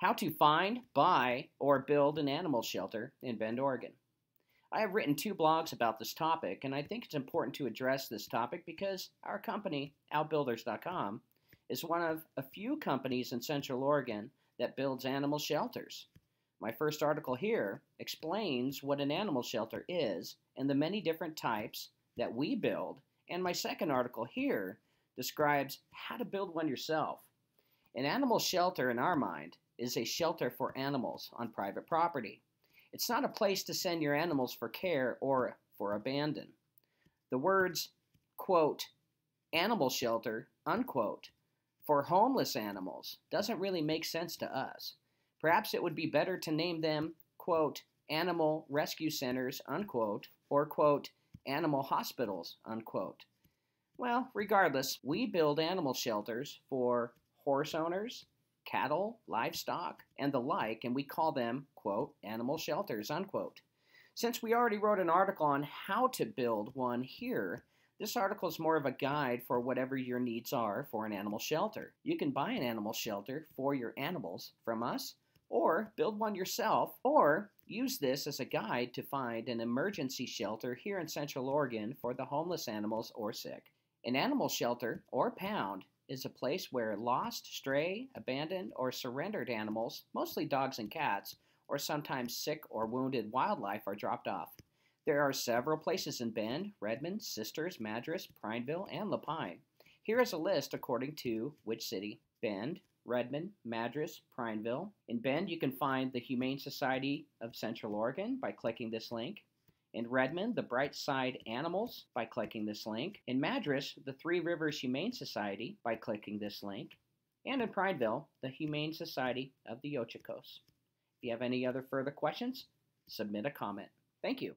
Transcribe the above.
How to find, buy, or build an animal shelter in Bend, Oregon. I have written 2 blogs about this topic, and I think it's important to address this topic because our company, Outbuilders.com, is one of a few companies in Central Oregon that builds animal shelters. My first article here explains what an animal shelter is and the many different types that we build, and my second article here describes how to build one yourself. An animal shelter, in our mind, is a shelter for animals on private property. It's not a place to send your animals for care or for abandon. The words, quote, animal shelter, unquote, for homeless animals doesn't really make sense to us. Perhaps it would be better to name them, quote, animal rescue centers, unquote, or, quote, animal hospitals, unquote. Well, regardless, we build animal shelters for horse owners, cattle, livestock, and the like, and we call them, quote, animal shelters, unquote. Since we already wrote an article on how to build one here, this article is more of a guide for whatever your needs are for an animal shelter. You can buy an animal shelter for your animals from us, or build one yourself, or use this as a guide to find an emergency shelter here in Central Oregon for the homeless animals or sick. An animal shelter, or pound, is a place where lost, stray, abandoned, or surrendered animals, mostly dogs and cats, or sometimes sick or wounded wildlife are dropped off. There are several places in Bend, Redmond, Sisters, Madras, Prineville, and Lapine. Here is a list according to which city: Bend, Redmond, Madras, Prineville. In Bend, you can find the Humane Society of Central Oregon by clicking this link. In Redmond, the Brightside Animals by clicking this link. In Madras, the Three Rivers Humane Society by clicking this link. And in Prineville, the Humane Society of the Yochocos. If you have any other further questions, submit a comment. Thank you.